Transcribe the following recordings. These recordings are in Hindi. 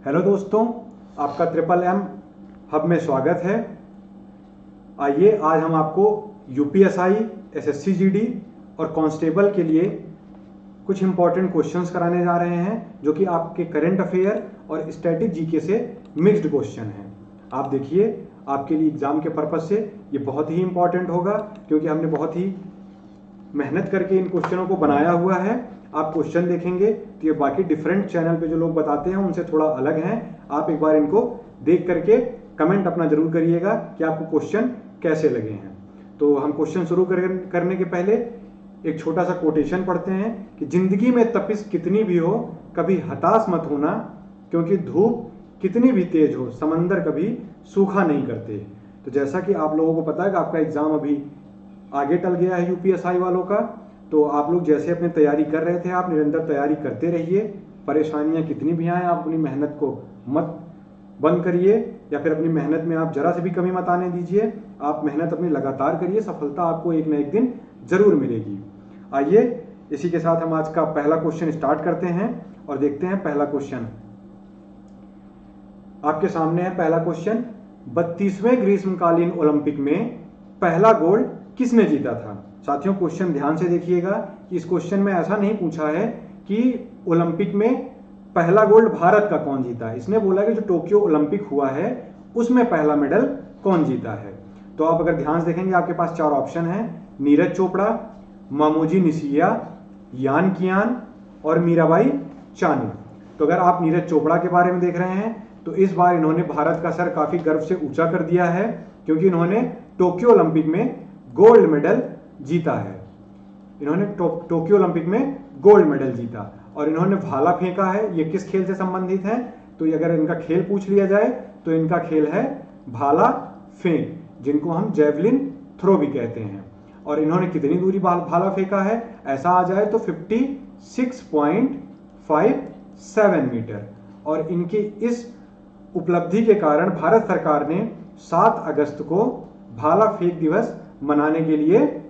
हेलो दोस्तों, आपका ट्रिपल एम हब में स्वागत है। आइए आज हम आपको यूपीएसआई, एसएससी जीडी और कांस्टेबल के लिए कुछ इंपॉर्टेंट क्वेश्चंस कराने जा रहे हैं जो कि आपके करंट अफेयर और स्टैटिक जीके से मिक्स्ड क्वेश्चन हैं। आप देखिए, आपके लिए एग्जाम के पर्पज से ये बहुत ही इंपॉर्टेंट होगा क्योंकि हमने बहुत ही मेहनत करके इन क्वेश्चनों को बनाया हुआ है। आप क्वेश्चन देखेंगे तो ये बाकी डिफरेंट चैनल पे जो लोग बताते हैं उनसे थोड़ा अलग हैं। आप एक बार इनको देख करके कमेंट अपना जरूर करिएगा कि आपको क्वेश्चन कैसे लगे हैं। तो हम क्वेश्चन शुरू करने के पहले एक छोटा सा कोटेशन पढ़ते हैं कि जिंदगी में तपिश कितनी भी हो कभी हताश मत होना, क्योंकि धूप कितनी भी तेज हो समंदर कभी सूखा नहीं करते। तो जैसा कि आप लोगों को पता है कि आपका एग्जाम अभी आगे टल गया है यूपीएसआई वालों का, तो आप लोग जैसे अपनी तैयारी कर रहे थे आप निरंतर तैयारी करते रहिए। परेशानियां कितनी भी आए आप अपनी मेहनत को मत बंद करिए या फिर अपनी मेहनत में आप जरा से भी कमी मत आने दीजिए। आप मेहनत अपनी लगातार करिए, सफलता आपको एक न एक दिन जरूर मिलेगी। आइए इसी के साथ हम आज का पहला क्वेश्चन स्टार्ट करते हैं और देखते हैं पहला क्वेश्चन। आपके सामने है पहला क्वेश्चन, 32वें ग्रीष्मकालीन ओलंपिक में पहला गोल्ड किसने जीता था। साथियों क्वेश्चन ध्यान से देखिएगा कि इस क्वेश्चन में ऐसा नहीं पूछा है कि ओलंपिक में पहला गोल्ड भारत का कौन जीता है। इसने बोला कि जो टोक्यो ओलंपिक हुआ है उसमें पहला मेडल कौन जीता है। तो आप अगर ध्यान से देखेंगे आपके पास चार ऑप्शन है, नीरज चोपड़ा, मामोजी निशिया, यान कियान और मीराबाई चानू। तो अगर आप नीरज चोपड़ा के बारे में देख रहे हैं तो इस बार इन्होंने भारत का सर काफी गर्व से ऊंचा कर दिया है क्योंकि इन्होंने टोक्यो ओलंपिक में गोल्ड मेडल जीता है। इन्होंने टोक्यो ओलंपिक में गोल्ड मेडल जीता और इन्होंने भाला फेंका है। ये किस खेल से संबंधित है, तो अगर इनका खेल पूछ लिया जाए तो इनका खेल है भाला फेंक, जिनको हम जेवलिन थ्रो भी कहते हैं। और इन्होंने कितनी दूरी भाला फेंका है, ऐसा आ जाए तो 56.57 मीटर। और इनकी इस उपलब्धि के कारण भारत सरकार ने 7 अगस्त को भाला फेंक दिवस मनाने के लिए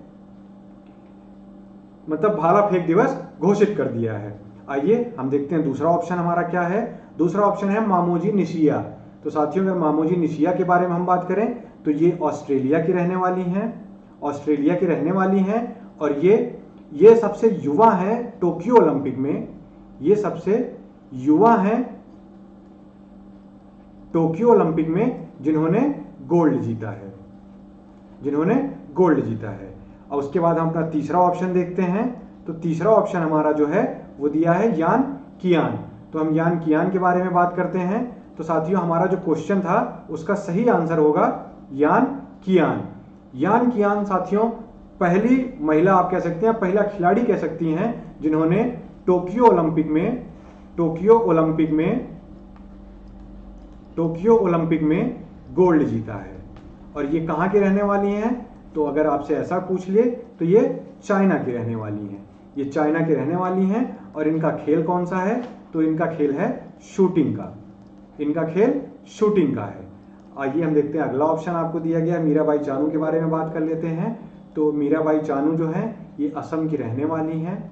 भाला फेंक दिवस घोषित कर दिया है। आइए हम देखते हैं दूसरा ऑप्शन हमारा क्या है। दूसरा ऑप्शन है मामोजी निशिया। तो साथियों अगर मामोजी निशिया के बारे में हम बात करें तो ये ऑस्ट्रेलिया की रहने वाली हैं, ऑस्ट्रेलिया की रहने वाली हैं और ये सबसे युवा हैं टोक्यो ओलंपिक में। ये सबसे युवा हैं टोक्यो ओलंपिक में जिन्होंने गोल्ड जीता है, जिन्होंने गोल्ड जीता है। और उसके बाद हम अपना तीसरा ऑप्शन देखते हैं। तो तीसरा ऑप्शन हमारा जो है वो दिया है यान कियान। तो हम यान कियान के बारे में बात करते हैं। तो साथियों हमारा जो क्वेश्चन था उसका सही आंसर होगा यान कियान। यान कियान साथियों पहली महिला आप कह सकते हैं, पहला खिलाड़ी कह सकती हैं जिन्होंने टोक्यो ओलंपिक में गोल्ड जीता है। और ये कहाँ की रहने वाली हैं, तो अगर आपसे ऐसा पूछ लिए तो ये चाइना की रहने वाली हैं। ये चाइना की रहने वाली हैं और इनका खेल कौन सा है, तो इनका खेल है शूटिंग का। इनका खेल शूटिंग का है। आइए हम देखते हैं अगला ऑप्शन आपको दिया गया है, मीराबाई चानू के बारे में बात कर लेते हैं। तो मीराबाई चानू जो है ये असम की रहने वाली हैं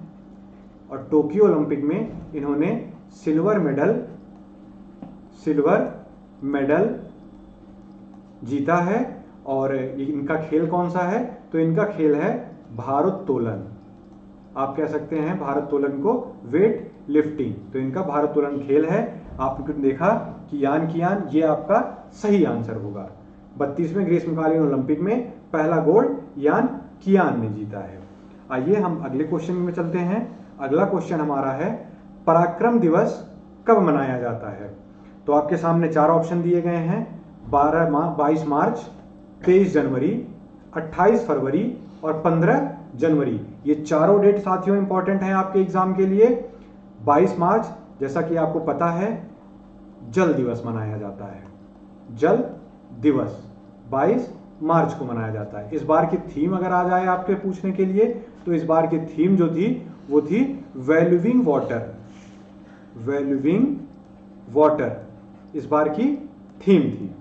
और टोक्यो ओलंपिक में इन्होंने सिल्वर मेडल जीता है। और इनका खेल कौन सा है, तो इनका खेल है भारोत्तोलन। आप कह सकते हैं भारोत्तोलन को वेट लिफ्टिंग। तो इनका भारोत्तोलन खेल है। आपने देखा कि यान कियान ये आपका सही आंसर होगा। 32वें ग्रीष्मकालीन ओलंपिक में पहला गोल्ड यान कियान ने जीता है। आइए हम अगले क्वेश्चन में चलते हैं। अगला क्वेश्चन हमारा है पराक्रम दिवस कब मनाया जाता है। तो आपके सामने चार ऑप्शन दिए गए हैं, 22 मार्च, 23 जनवरी, 28 फरवरी और 15 जनवरी। ये चारों डेट साथियों इंपॉर्टेंट हैं आपके एग्जाम के लिए। 22 मार्च जैसा कि आपको पता है जल दिवस मनाया जाता है। जल दिवस 22 मार्च को मनाया जाता है। इस बार की थीम अगर आ जाए आपके पूछने के लिए तो इस बार की थीम जो थी वो थी वैल्यूइंग वाटर। इस बार की थीम थी।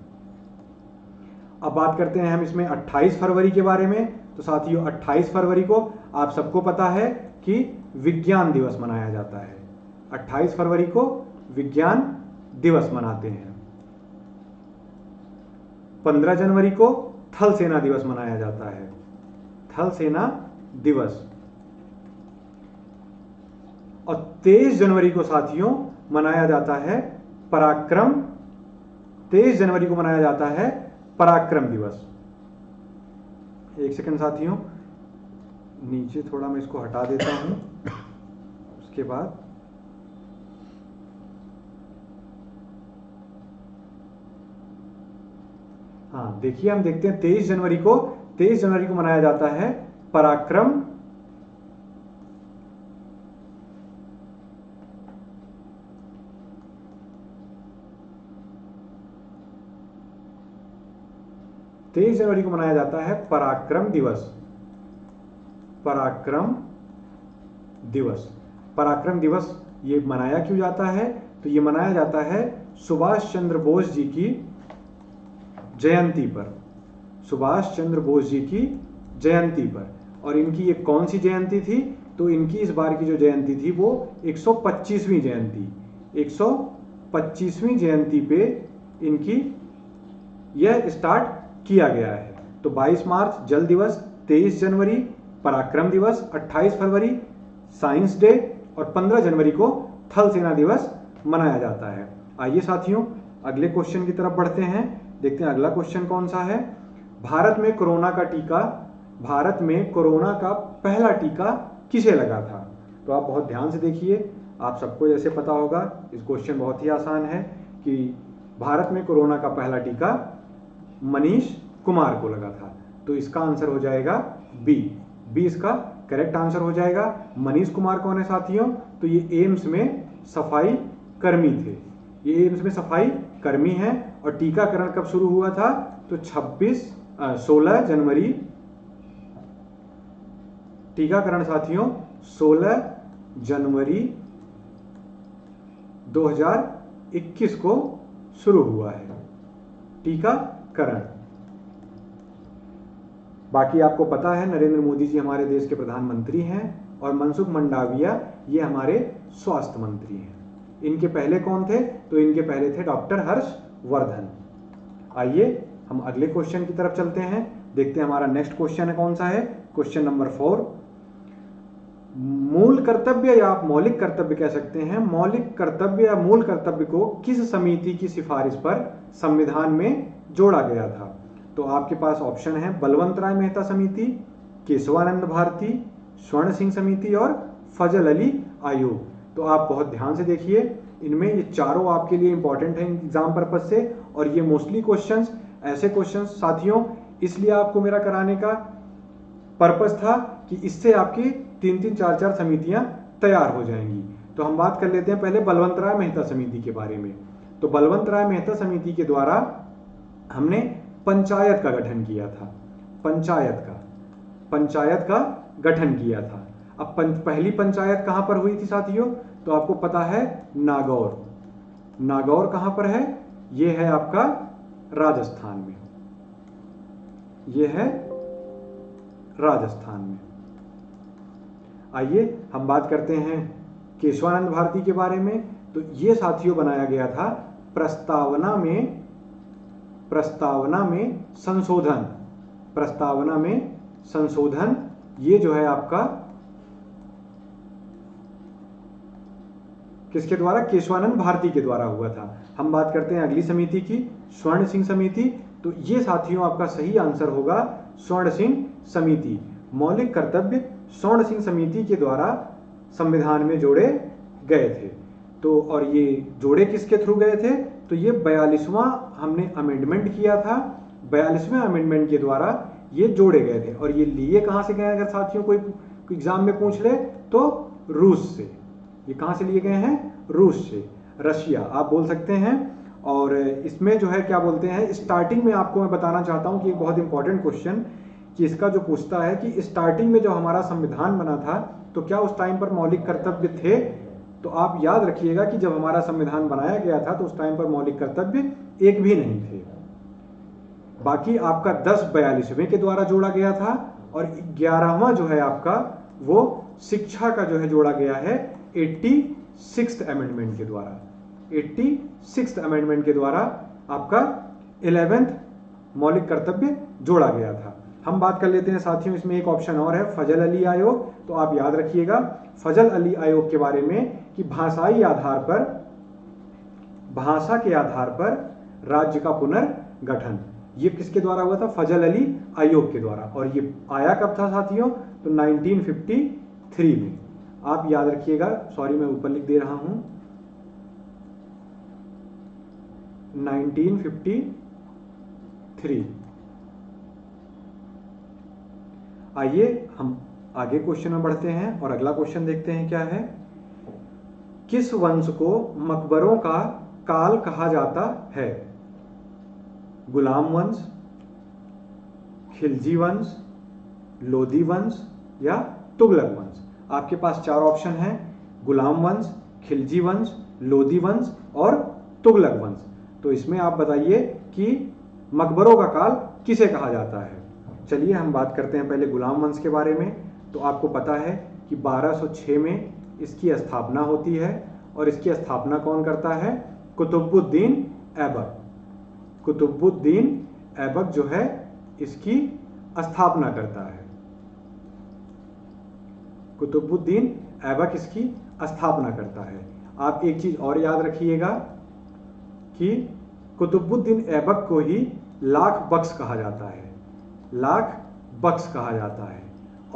अब बात करते हैं हम इसमें 28 फरवरी के बारे में। तो साथियों 28 फरवरी को आप सबको पता है कि विज्ञान दिवस मनाया जाता है। 28 फरवरी को विज्ञान दिवस मनाते हैं। 15 जनवरी को थल सेना दिवस मनाया जाता है, थल सेना दिवस। और 23 जनवरी को साथियों मनाया जाता है पराक्रम, 23 जनवरी को मनाया जाता है पराक्रम दिवस। एक सेकंड साथियों, नीचे थोड़ा मैं इसको हटा देता हूं। उसके बाद हाँ देखिए, हम देखते हैं 23 जनवरी को मनाया जाता है पराक्रम, जनवरी को मनाया जाता है पराक्रम दिवस। पराक्रम दिवस, पराक्रम दिवस ये मनाया क्यों जाता है? तो ये मनाया जाता है सुभाष चंद्र बोस जी की जयंती पर, सुभाष चंद्र बोस जी की जयंती पर। और इनकी ये कौन सी जयंती थी? तो इनकी इस बार की जो जयंती थी वो 125वीं जयंती, 125वीं जयंती पे इनकी यह स्टार्ट किया गया है। तो 22 मार्च जल दिवस, 23 जनवरी पराक्रम दिवस, 28 फरवरी साइंस डे और 15 जनवरी को थल सेना दिवस मनाया जाता है। आइए साथियों अगले क्वेश्चन की तरफ बढ़ते हैं। देखते हैं अगला क्वेश्चन कौन सा है। भारत में कोरोना का पहला टीका किसे लगा था? तो आप बहुत ध्यान से देखिए, आप सबको जैसे पता होगा, इस क्वेश्चन बहुत ही आसान है कि भारत में कोरोना का पहला टीका मनीष कुमार को लगा था। तो इसका आंसर हो जाएगा बी, इसका करेक्ट आंसर हो जाएगा। मनीष कुमार कौन है साथियों? तो ये एम्स में सफाई कर्मी थे, ये एम्स में सफाई कर्मी हैं। और टीकाकरण कब शुरू हुआ था? तो 16 जनवरी, टीकाकरण साथियों 16 जनवरी 2021 को शुरू हुआ है टीकाकरण। बाकी आपको पता है नरेंद्र मोदी जी हमारे देश के प्रधानमंत्री हैं और मनसुख मंडाविया ये हमारे स्वास्थ्य मंत्री हैं। इनके पहले कौन थे? तो इनके पहले थे डॉक्टर हर्षवर्धन। आइए हम अगले क्वेश्चन की तरफ चलते हैं। देखते हैं हमारा नेक्स्ट क्वेश्चन है कौन सा है। क्वेश्चन नंबर 4, मूल कर्तव्य या आप मौलिक कर्तव्य कह सकते हैं, मौलिक कर्तव्य या मूल कर्तव्य को किस समिति की सिफारिश पर संविधान में जोड़ा गया था? तो आपके पास ऑप्शन है बलवंत राय मेहता समिति, केशवानंद भारती, स्वर्ण सिंह समिति और फजल अली आयोग। तो आप बहुत ध्यान से देखिए, इनमें ये चारों आपके लिए इंपॉर्टेंट हैं एग्जाम पर्पज से। और ये मोस्टली क्वेश्चंस, ऐसे क्वेश्चंस साथियों इसलिए आपको मेरा कराने का पर्पज था कि इससे आपकी 3-3, 4-4 समितियां तैयार हो जाएंगी। तो हम बात कर लेते हैं पहले बलवंत राय मेहता समिति के बारे में। तो बलवंत राय मेहता समिति के द्वारा हमने पंचायत का गठन किया था, पंचायत का गठन किया था। अब पहली पंचायत कहां पर हुई थी साथियों? तो आपको पता है नागौर। नागौर कहां पर है? यह है आपका राजस्थान में, यह है राजस्थान में। आइए हम बात करते हैं केशवानंद भारती के बारे में। तो यह साथियों बनाया गया था प्रस्तावना में संशोधन, प्रस्तावना में संशोधन। ये जो है आपका किसके द्वारा? केशवानंद भारती के द्वारा हुआ था। हम बात करते हैं अगली समिति की, स्वर्ण सिंह समिति। तो ये साथियों आपका सही आंसर होगा स्वर्ण सिंह समिति। मौलिक कर्तव्य स्वर्ण सिंह समिति के द्वारा संविधान में जोड़े गए थे। तो और ये जोड़े किसके थ्रू गए थे? तो ये 42वां हमने अमेंडमेंट किया था, 42वें अमेंडमेंट के द्वारा ये जोड़े गए थे। और ये लिए कहां से गए? अगर साथियों कोई एग्जाम में पूछ ले तो रूस से। ये कहां से लिए गए हैं? रूस से, रशिया आप बोल सकते हैं। और इसमें जो है क्या बोलते हैं, स्टार्टिंग में आपको मैं बताना चाहता हूं कि एक बहुत इंपॉर्टेंट क्वेश्चन कि इसका जो पूछता है कि स्टार्टिंग में जो हमारा संविधान बना था तो क्या उस टाइम पर मौलिक कर्तव्य थे? तो आप याद रखिएगा कि जब हमारा संविधान बनाया गया था तो उस टाइम पर मौलिक कर्तव्य एक भी नहीं थे। बाकी आपका 1042वें के द्वारा जोड़ा गया था और 11वां जो है आपका वो शिक्षा का जो है जोड़ा गया है 86th अमेंडमेंट के द्वारा। 86th अमेंडमेंट के द्वारा आपका 11th मौलिक कर्तव्य जोड़ा गया था। हम बात कर लेते हैं साथियों, इसमें एक ऑप्शन और है फजल अली आयोग। तो आप याद रखिएगा फजल अली आयोग के बारे में कि भाषा के आधार पर राज्य का पुनर्गठन, ये किसके द्वारा हुआ था? फजल अली आयोग के द्वारा। और ये आया कब था साथियों? तो 1953 में। आप याद रखिएगा, सॉरी मैं ऊपर लिख दे रहा हूं, 1953। आइए हम आगे क्वेश्चन में बढ़ते हैं और अगला क्वेश्चन देखते हैं क्या है। किस वंश को मकबरों का काल कहा जाता है? गुलाम वंश, खिलजी वंश, लोदी वंश या तुगलक वंश? आपके पास चार ऑप्शन हैं, गुलाम वंश, खिलजी वंश, लोदी वंश और तुगलक वंश। तो इसमें आप बताइए कि मकबरों का काल किसे कहा जाता है। चलिए हम बात करते हैं पहले गुलाम वंश के बारे में। तो आपको पता है कि 1206 में इसकी स्थापना होती है और इसकी स्थापना कौन करता है? कुतुबुद्दीन ऐबक। कुतुबुद्दीन ऐबक जो है इसकी स्थापना करता है। कुतुबुद्दीन ऐबक इसकी स्थापना करता है। आप एक चीज और याद रखिएगा कि कुतुबुद्दीन ऐबक को ही लाख बख्श कहा जाता है, लाख बख्श कहा जाता है।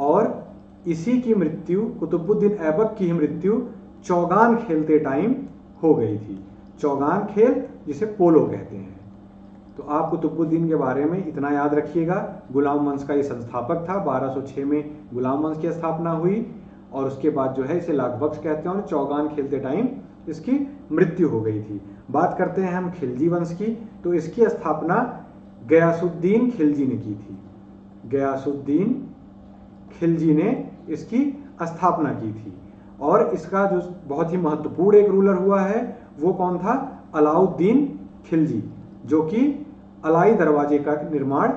और इसी की मृत्यु, कुतुबुद्दीन ऐबक की मृत्यु चौगान खेलते टाइम हो गई थी। चौगान खेल जिसे पोलो कहते हैं। तो आप कुतुबुद्दीन के बारे में इतना याद रखिएगा, गुलाम वंश का ये संस्थापक था। 1206 में गुलाम वंश की स्थापना हुई और उसके बाद जो है इसे लाख बख्श कहते हैं और चौगान खेलते टाइम इसकी मृत्यु हो गई थी। बात करते हैं हम खिलजी वंश की। तो इसकी स्थापना गयासुद्दीन खिलजी ने की थी। गयासुद्दीन खिलजी ने इसकी स्थापना की थी। और इसका जो बहुत ही महत्वपूर्ण एक रूलर हुआ है वो कौन था? अलाउद्दीन खिलजी, जो कि अलाई दरवाजे का निर्माण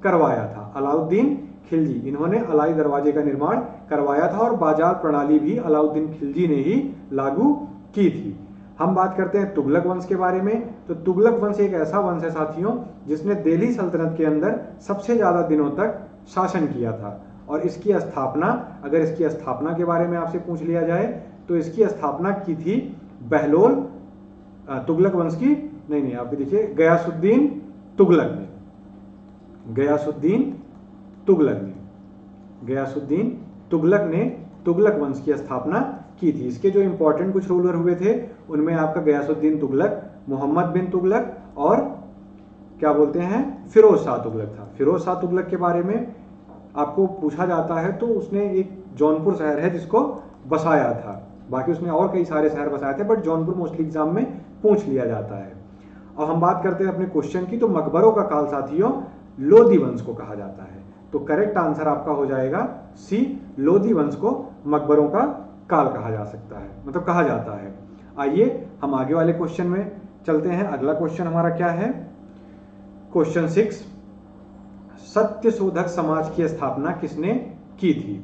करवाया था। अलाउद्दीन खिलजी, इन्होंने अलाई दरवाजे का निर्माण करवाया था और बाजार प्रणाली भी अलाउद्दीन खिलजी ने ही लागू की थी। हम बात करते हैं तुगलक वंश के बारे में। तो तुगलक वंश एक ऐसा वंश है साथियों जिसने दिल्ली सल्तनत के अंदर सबसे ज्यादा दिनों तक शासन किया था। और इसकी स्थापना, अगर इसकी स्थापना के बारे में आपसे पूछ लिया जाए तो इसकी स्थापना की थी बहलोल तुगलक वंश की, नहीं आप भी देखिए, गयासुद्दीन तुगलक ने। गयासुद्दीन तुगलक ने, गयासुद्दीन तुगलक ने तुगलक वंश की स्थापना की थी। इसके जो इंपॉर्टेंट कुछ रूलर हुए थे उनमें आपका गयासुद्दीन तुगलक, मोहम्मद बिन तुगलक और क्या बोलते हैं, फिरोज शाह तुगलक था। फिरोज शाह तुगलक के बारे में आपको पूछा जाता है तो उसने एक जौनपुर शहर है जिसको बसाया था। बाकी उसने और कई सारे शहर बसाए थे, बट जौनपुर मोस्टली एग्जाम में पूछ लिया जाता है। और हम बात करते हैं अपने क्वेश्चन की। तो मकबरों का काल साथियों लोदी वंश को कहा जाता है। तो करेक्ट आंसर आपका हो जाएगा सी, लोदी वंश को मकबरों का काल कहा जा सकता है, मतलब कहा जाता है। आइए हम आगे वाले क्वेश्चन में चलते हैं। अगला क्वेश्चन हमारा क्या है? क्वेश्चन 6, सत्यशोधक समाज की स्थापना किसने की थी?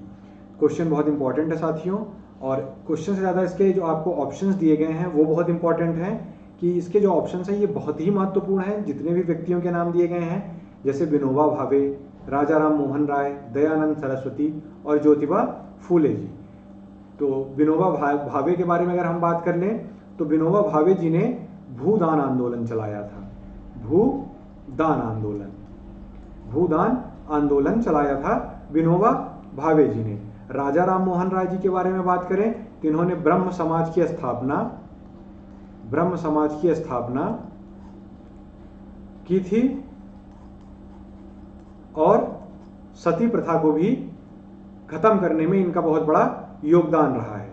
क्वेश्चन बहुत इंपॉर्टेंट है साथियों, और क्वेश्चन से ज्यादा इसके जो आपको ऑप्शंस दिए गए हैं वो बहुत इंपॉर्टेंट हैं कि इसके जो ऑप्शंस हैं ये बहुत ही महत्वपूर्ण हैं। जितने भी व्यक्तियों के नाम दिए गए हैं जैसे विनोबा भावे, राजा राम मोहन राय, दयानंद सरस्वती और ज्योतिबा फूले जी। तो विनोबा भावे के बारे में अगर हम बात कर लें तो विनोबा भावे जी ने भूदान आंदोलन चलाया था। भूदान आंदोलन, भूदान आंदोलन चलाया था विनोबा भावे जी ने। राजा राम मोहन राय जी के बारे में बात करें तो इन्होंने ब्रह्म समाज की स्थापना की थी और सती प्रथा को भी खत्म करने में इनका बहुत बड़ा योगदान रहा है।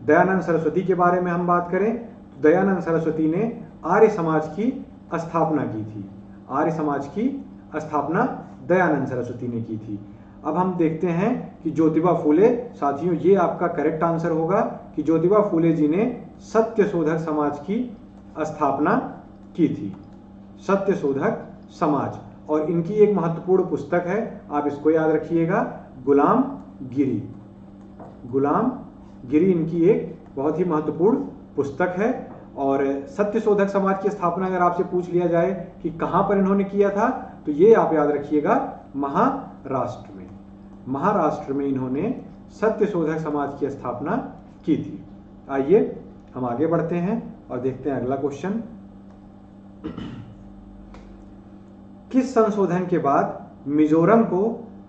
दयानंद सरस्वती के बारे में हम बात करें तो दयानंद सरस्वती ने आर्य समाज की स्थापना की थी। आर्य समाज की स्थापना दयानंद सरस्वती ने की थी। अब हम देखते हैं कि ज्योतिबा फूले, साथियों ये आपका करेक्ट आंसर होगा कि ज्योतिबा फूले जी ने सत्यशोधक समाज की स्थापना की थी। सत्यशोधक समाज, और इनकी एक महत्वपूर्ण पुस्तक है, आप इसको याद रखिएगा, गुलाम गिरी। गुलाम गिरी इनकी एक बहुत ही महत्वपूर्ण पुस्तक है और सत्य शोधक समाज की स्थापना अगर आपसे पूछ लिया जाए कि कहाँ पर इन्होंने किया था, तो ये आप याद रखिएगा, महाराष्ट्र में। महाराष्ट्र में इन्होंने सत्य शोधक समाज की स्थापना की थी। आइए हम आगे बढ़ते हैं और देखते हैं अगला क्वेश्चन। किस संशोधन के बाद मिजोरम को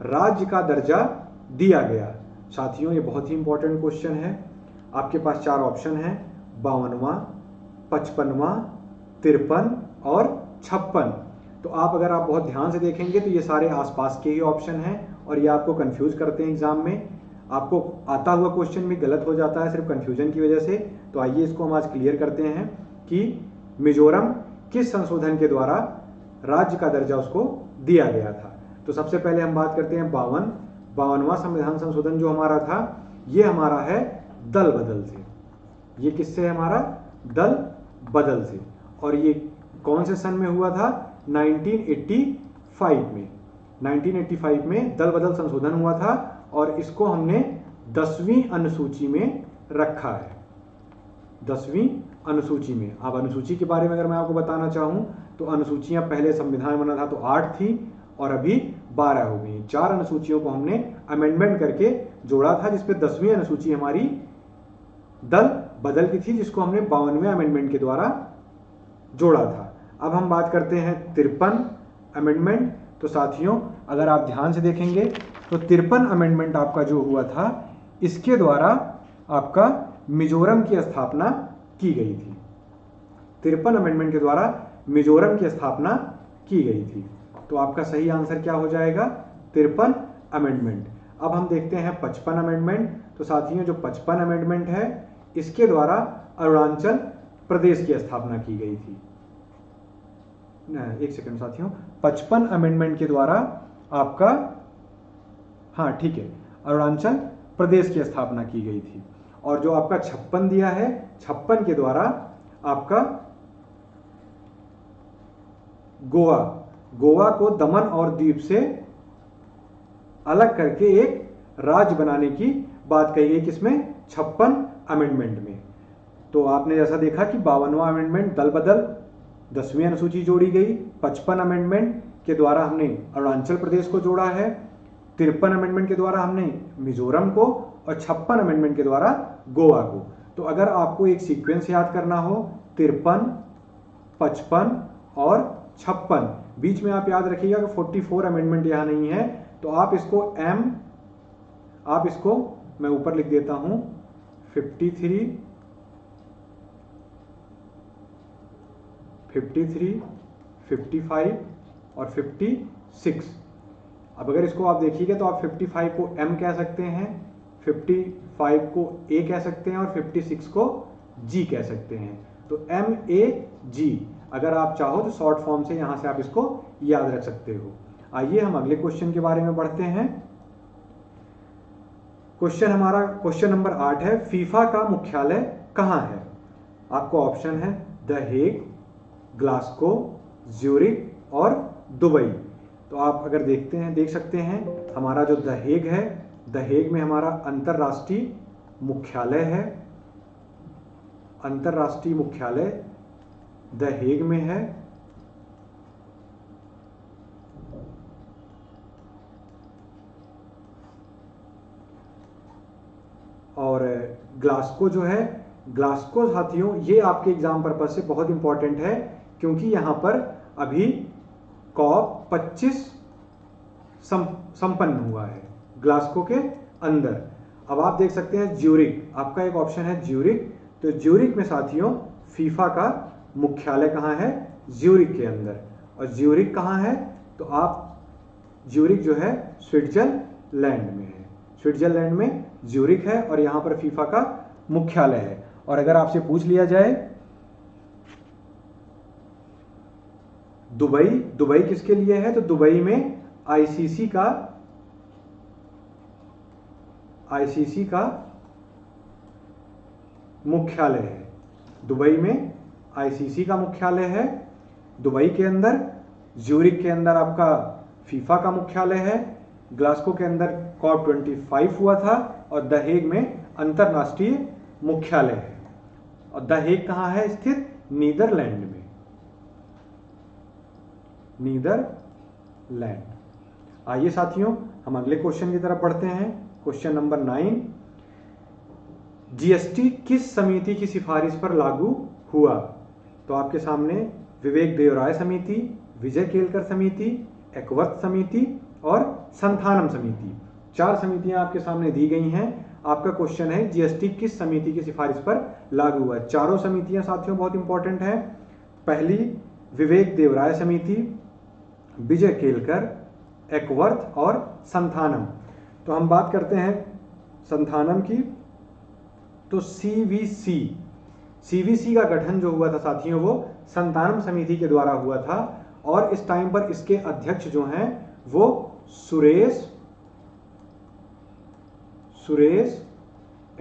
राज्य का दर्जा दिया गया? साथियों, ये बहुत ही इंपॉर्टेंट क्वेश्चन है। आपके पास 4 ऑप्शन हैं, 52वां, 55वां, 53 और 56। तो अगर आप बहुत ध्यान से देखेंगे तो ये सारे आसपास के ही ऑप्शन हैं और ये आपको कंफ्यूज करते हैं एग्जाम में। आपको आता हुआ क्वेश्चन भी गलत हो जाता है सिर्फ कंफ्यूजन की वजह से। तो आइए इसको हम आज क्लियर करते हैं कि मिजोरम किस संशोधन के द्वारा राज्य का दर्जा उसको दिया गया था। तो सबसे पहले हम बात करते हैं 52वां संविधान संशोधन जो हमारा था, ये हमारा है दल बदल से। ये किससे है? हमारा दल बदल से। और ये कौन से सन में हुआ था? 1985 में। 1985 में दल बदल संशोधन हुआ था और इसको हमने 10वीं अनुसूची में रखा है। 10वीं अनुसूची में। अब अनुसूची के बारे में अगर मैं आपको बताना चाहूं तो अनुसूचियां पहले संविधान बना था तो 8 थी और अभी 12 हो गई। 4 अनुसूचियों को हमने अमेंडमेंट करके जोड़ा था, जिसपे 10वीं अनुसूची हमारी दल बदल की थी, जिसको हमने 52वें अमेंडमेंट के द्वारा जोड़ा था। अब हम बात करते हैं 53 अमेंडमेंट। तो साथियों, अगर आप ध्यान से देखेंगे तो 53 अमेंडमेंट आपका जो हुआ था, इसके द्वारा आपका मिजोरम की स्थापना की गई थी। 53 अमेंडमेंट के द्वारा मिजोरम की स्थापना की गई थी। तो आपका सही आंसर क्या हो जाएगा? 53 अमेंडमेंट। अब हम देखते हैं 55 अमेंडमेंट। तो साथियों, जो 55 अमेंडमेंट है, इसके द्वारा अरुणाचल प्रदेश की स्थापना की गई थी। एक सेकंड साथियों, 55 अमेंडमेंट के द्वारा आपका, हाँ ठीक है, अरुणाचल प्रदेश की स्थापना की गई थी। और जो आपका 56 दिया है, 56 के द्वारा आपका गोवा को दमन और द्वीप से अलग करके एक राज्य बनाने की बात कही गई। किसमें? 56 अमेंडमेंट में। तो आपने जैसा देखा कि 52वां अमेंडमेंट दल बदल, 10वीं अनुसूची जोड़ी गई। 55 अमेंडमेंट के द्वारा हमने अरुणाचल प्रदेश को जोड़ा है। 53 अमेंडमेंट के द्वारा हमने मिजोरम को, और 56 अमेंडमेंट के द्वारा गोवा को। तो अगर आपको एक सीक्वेंस याद करना हो, 53, 55 और 56, बीच में आप याद रखिएगा कि 44 अमेंडमेंट यहां नहीं है। तो आप इसको मैं ऊपर लिख देता हूं, 53, 55 और 56। अब अगर इसको आप देखिएगा तो आप 55 को M कह सकते हैं, 55 को A कह सकते हैं और 56 को G कह सकते हैं। तो MAG अगर आप चाहो तो शॉर्ट फॉर्म से यहां से आप इसको याद रख सकते हो। आइए हम अगले क्वेश्चन के बारे में बढ़ते हैं। क्वेश्चन नंबर 8 है, फीफा का मुख्यालय कहां है? आपको ऑप्शन है द हेग, ग्लासगो, ज्यूरिक और दुबई। तो आप अगर देख सकते हैं, हमारा जो द हेग है, द हेग में हमारा अंतरराष्ट्रीय मुख्यालय है। अंतरराष्ट्रीय मुख्यालय द हेग में है। और ग्लासगो जो है, ग्लासगो साथियों, ये आपके एग्जाम पर्पज से बहुत इंपॉर्टेंट है, क्योंकि यहां पर अभी COP 25 संपन्न हुआ है ग्लासगो के अंदर। अब आप देख सकते हैं ज्यूरिक, आपका एक ऑप्शन है ज्यूरिक। तो ज्यूरिक में साथियों फीफा का मुख्यालय कहां है? ज्यूरिक के अंदर। और ज्यूरिक कहां है? तो आप ज्यूरिक जो है स्विट्जरलैंड में है। स्विट्जरलैंड में ज्यूरिक है और यहां पर फीफा का मुख्यालय है। और अगर आपसे पूछ लिया जाए दुबई किसके लिए है, तो दुबई में आईसीसी का मुख्यालय है। दुबई में आईसीसी का मुख्यालय है। दुबई के अंदर, ज्यूरिक के अंदर आपका फीफा का मुख्यालय है। ग्लासगो के अंदर COP 25 हुआ था और द हेग में अंतरराष्ट्रीय मुख्यालय है। और द हेग कहाँ है स्थित? नीदरलैंड में, नीदरलैंड। आइए साथियों हम अगले क्वेश्चन की तरफ बढ़ते हैं। क्वेश्चन नंबर 9, जीएसटी किस समिति की सिफारिश पर लागू हुआ? तो आपके सामने विवेक देवराय समिति, विजय केलकर समिति, एकवर्थ समिति और संथानम समिति, 4 समितियां आपके सामने दी गई हैं। आपका क्वेश्चन है जीएसटी किस समिति की सिफारिश पर लागू हुआ? चारों समितियां साथियों बहुत इंपॉर्टेंट है। पहली विवेक देवराय समिति, विजय केलकर, एकवर्थ और संथानम। तो हम बात करते हैं संथानम की। तो सीवीसी का गठन जो हुआ था साथियों वो संथानम समिति के द्वारा हुआ था और इस टाइम पर इसके अध्यक्ष जो हैं वो सुरेश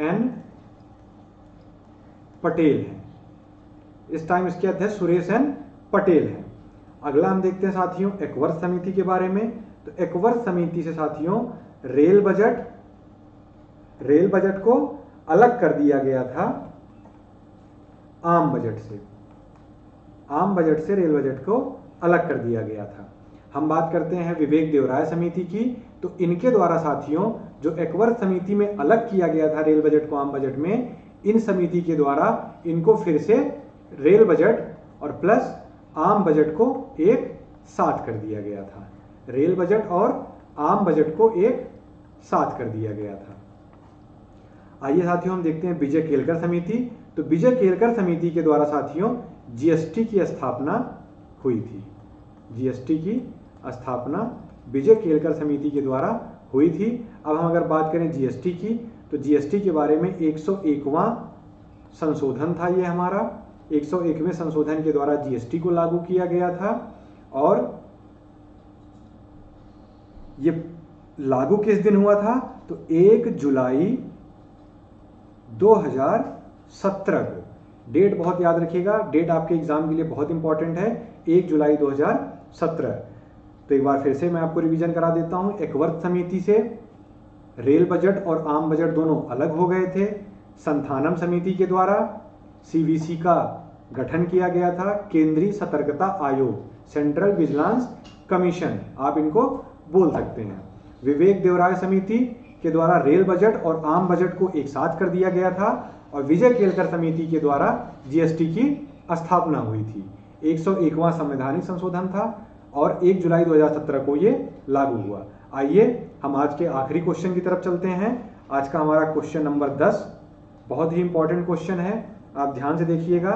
एन पटेल हैं। इस टाइम इसके अध्यक्ष सुरेश एन पटेल हैं। अगला हम देखते हैं साथियों एकवर्थ समिति के बारे में। तो एकवर्थ समिति से साथियों रेल बजट को अलग कर दिया गया था आम बजट से। आम बजट से रेल बजट को अलग कर दिया गया था। हम बात करते हैं विवेक देवराय समिति की। तो इनके द्वारा साथियों जो एकवर्थ समिति में अलग किया गया था रेल बजट को आम बजट में, इन समिति के द्वारा इनको फिर से रेल बजट और प्लस आम बजट को एक साथ कर दिया गया था। रेल बजट और आम बजट को एक साथ कर दिया गया था। आइए साथियों हम देखते हैं विजय केलकर समिति। तो विजय केलकर समिति के द्वारा साथियों जीएसटी की स्थापना हुई थी। जीएसटी की स्थापना विजय केलकर समिति के द्वारा हुई थी। अब हम अगर बात करें जीएसटी की, तो जीएसटी के बारे में 101वां संशोधन था ये हमारा। 101वें संशोधन के द्वारा जीएसटी को लागू किया गया था और ये लागू किस दिन हुआ था? तो 1 जुलाई 2017 को। डेट बहुत याद रखिएगा, डेट आपके एग्जाम के लिए बहुत इंपॉर्टेंट है, 1 जुलाई 2017। तो एक बार फिर से मैं आपको रिवीजन करा देता हूं। एकवर्थ समिति से रेल बजट और आम बजट दोनों अलग हो गए थे। संथानम समिति के द्वारा सीवीसी का गठन किया गया था। केंद्रीय सतर्कता आयोग, सेंट्रल विजिलेंस कमीशन आप इनको बोल सकते हैं। विवेक देवराय समिति के द्वारा रेल बजट और आम बजट को एक साथ कर दिया गया था और विजय केलकर समिति के द्वारा जीएसटी की स्थापना हुई थी। 101वां संवैधानिक संशोधन था और 1 जुलाई 2017 को ये लागू हुआ। आइए हम आज के आखिरी क्वेश्चन की तरफ चलते हैं। आज का हमारा क्वेश्चन नंबर 10 बहुत ही इंपॉर्टेंट क्वेश्चन है, आप ध्यान से देखिएगा।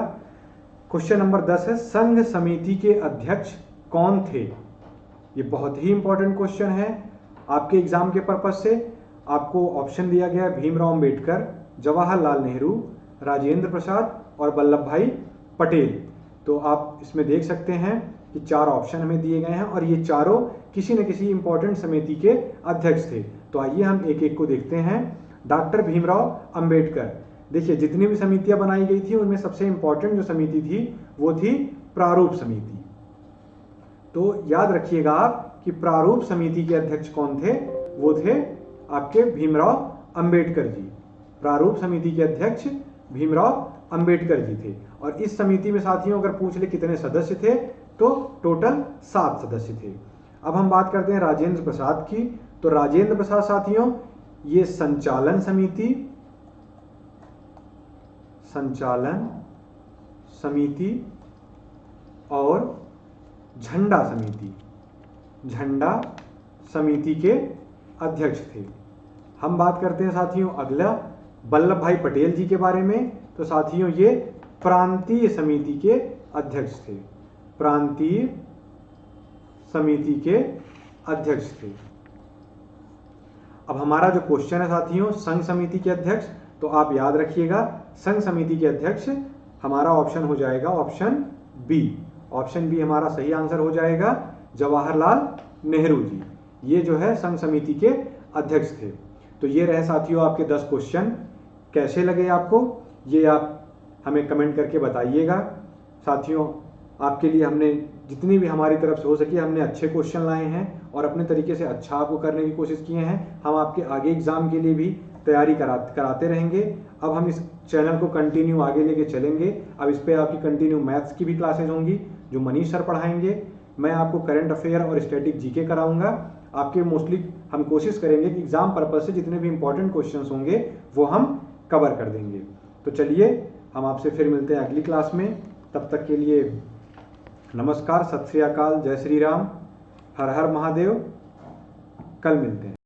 क्वेश्चन नंबर 10 है संघ समिति के अध्यक्ष कौन थे? ये बहुत ही इंपॉर्टेंट क्वेश्चन है आपके एग्जाम के पर्पज से। आपको ऑप्शन दिया गया है भीमराव अंबेडकर, जवाहरलाल नेहरू, राजेंद्र प्रसाद और वल्लभ भाई पटेल। तो आप इसमें देख सकते हैं कि 4 ऑप्शन हमें दिए गए हैं और ये चारों किसी न किसी इंपॉर्टेंट समिति के अध्यक्ष थे। तो आइए हम एक एक को देखते हैं। डॉक्टर भीमराव अंबेडकर, देखिए जितनी भी समितियां बनाई गई थी उनमें सबसे इंपॉर्टेंट जो समिति थी वो थी प्रारूप समिति। तो याद रखिएगा आप कि प्रारूप समिति के अध्यक्ष कौन थे? वो थे आपके भीमराव अंबेडकर जी। प्रारूप समिति के अध्यक्ष भीमराव अंबेडकर जी थे। और इस समिति में साथियों अगर पूछ ले कितने सदस्य थे तो टोटल 7 सदस्य थे। अब हम बात करते हैं राजेंद्र प्रसाद की। तो राजेंद्र प्रसाद साथियों ये संचालन समिति और झंडा समिति के अध्यक्ष थे। हम बात करते हैं साथियों अगला वल्लभ भाई पटेल जी के बारे में। तो साथियों ये प्रांतीय समिति के अध्यक्ष थे। प्रांतीय समिति के अध्यक्ष थे। अब हमारा जो क्वेश्चन है साथियों संघ समिति के अध्यक्ष, तो आप याद रखिएगा संघ समिति के अध्यक्ष हमारा ऑप्शन हो जाएगा ऑप्शन बी। ऑप्शन बी हमारा सही आंसर हो जाएगा, जवाहरलाल नेहरू जी। ये जो है संघ समिति के अध्यक्ष थे। तो ये रहे साथियों आपके 10 क्वेश्चन। कैसे लगे आपको ये आप हमें कमेंट करके बताइएगा। साथियों आपके लिए हमने जितनी भी हमारी तरफ से हो सकी हमने अच्छे क्वेश्चन लाए हैं और अपने तरीके से अच्छा आपको करने की कोशिश किए हैं। हम आपके आगे एग्जाम के लिए भी तैयारी कराते रहेंगे। अब हम इस चैनल को कंटिन्यू आगे लेके चलेंगे। अब इस पे आपकी कंटिन्यू मैथ्स की भी क्लासेज होंगी जो मनीष सर पढ़ाएंगे। मैं आपको करंट अफेयर और स्टैटिक जीके कराऊंगा। आपके मोस्टली हम कोशिश करेंगे कि एग्जाम पर्पज से जितने भी इंपॉर्टेंट क्वेश्चंस होंगे वो हम कवर कर देंगे। तो चलिए हम आपसे फिर मिलते हैं अगली क्लास में। तब तक के लिए नमस्कार, सत श्री अकाल, जय श्री राम, हर हर महादेव। कल मिलते हैं।